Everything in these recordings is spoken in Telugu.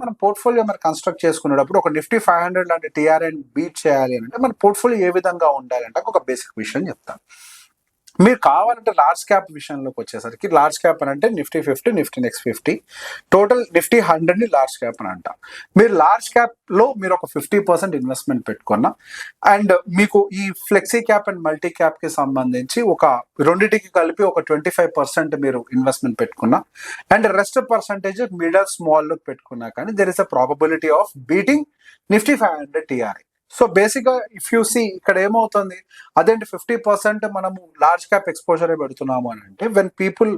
మనం పోర్ట్ఫోలియో మరి కన్స్ట్రక్ట్ చేసుకునేటప్పుడు ఒక నిఫ్టీ 500 లాంటి టీఆర్ఐ బీట్ చేయాలి అంటే మన పోర్ట్ఫోలియో ఏ విధంగా ఉండాలంటే ఒక బేసిక్ విషయం చెప్తాను. మీరు కావాలంటే లార్జ్ క్యాప్ విషయంలోకి వచ్చేసరికి లార్జ్ క్యాప్ అని అంటే Nifty 50, Nifty next 50, total Nifty 100ని లార్జ్ క్యాప్ అని అంటాం. మీరు లార్జ్ క్యాప్ లో మీరు ఒక 50% ఇన్వెస్ట్మెంట్ పెట్టుకున్నా అండ్ మీకు ఈ flexi cap and multi cap కి సంబంధించి ఒక రెండింటికి కలిపి ఒక 25% మీరు ఇన్వెస్ట్మెంట్ పెట్టుకున్నా and rest percentage middle small లో పెట్టుకున్నా కానీ there is a probability of beating Nifty 500 TRI. So basic గా ఇఫ్ యూ సీ ఇక్కడ ఏమవుతుంది, అదేంటి 50% మనము లార్జ్ క్యాప్ ఎక్స్పోజర్ పెడుతున్నాము అని అంటే వెన్ పీపుల్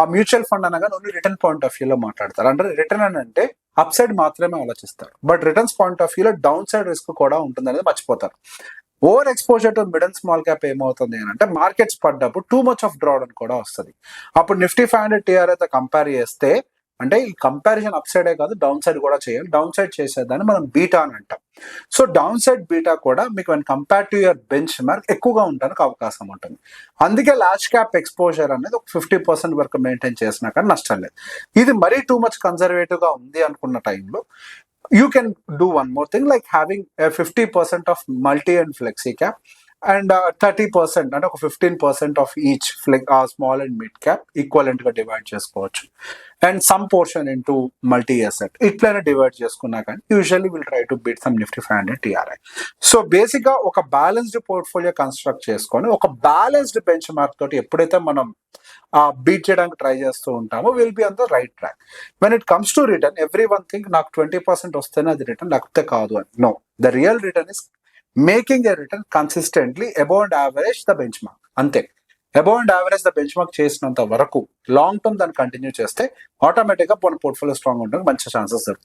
ఆ మ్యూచువల్ ఫండ్ అనగా ఓన్లీ రిటర్న్ పాయింట్ ఆఫ్ వ్యూలో మాట్లాడతారు. అంటే రిటర్న్ అని అంటే అప్ సైడ్ మాత్రమే ఆలోచిస్తారు, బట్ రిటర్న్స్ పాయింట్ ఆఫ్ వ్యూలో డౌన్ సైడ్ రిస్క్ కూడా ఉంటుంది అనేది మర్చిపోతారు. Over exposure to mid and small cap ఏమవుతుంది అని అంటే మార్కెట్స్ పడ్డప్పుడు టూ మచ్ ఆఫ్ డ్రాడన్ కూడా వస్తుంది. అప్పుడు నిఫ్టీ 500 టీఆర్ఐతో కంపేర్ చేస్తే అంటే ఈ కంపారిజన్ అప్ సైడే కాదు డౌన్ సైడ్ కూడా చేయాలి. డౌన్ సైడ్ చేసేదాన్ని మనం బీటా అని అంటాం. సో డౌన్ సైడ్ బీటా కూడా మీకు one compare to your bench mark ఎక్కువగా ఉండడానికి అవకాశం ఉంటుంది. అందుకే లార్జ్ క్యాప్ ఎక్స్పోజర్ అనేది ఒక 50% వరకు మెయింటైన్ చేసినా కానీ నష్టం లేదు. ఇది మరీ టూ మచ్ కన్జర్వేటివ్ గా ఉంది అనుకున్న టైంలో you can do one more thing like having 50% of multi and flexi cap and 30% అంటే ఒక 15% of each small and mid cap equivalent గా డివైడ్ చేసుకోవచ్చు and some portion into multi asset ఇట్లనే డివైడ్ చేసుకున్నా కానీ usually will try to beat some Nifty 500 TRI. So basic గా ఒక బ్యాలెన్స్డ్ పోర్ట్ఫోలియో కన్స్ట్రక్ట్ చేసుకొని ఒక బ్యాలెన్స్డ్ బెంచ్ మార్క్ తోటి ఎప్పుడైతే మనం బీట్ చేయడానికి ట్రై చేస్తూ ఉంటామో will be on the right track. When it comes to return every one think నాకు 20% వస్తేనే అది రిటర్న్ లేకపోతే కాదు అని. No, the real return is making a return consistently above and average the benchmark. అంతే, above and average the benchmark చేసినంత వరకు లాంగ్ టర్మ్ దాన్ని కంటిన్యూ చేస్తే ఆటోమేటిక్ గా పోర్ట్ఫోలియో స్ట్రాంగ్ ఉండడానికి మంచి ఛాన్సెస్ దొరుకుతాయి.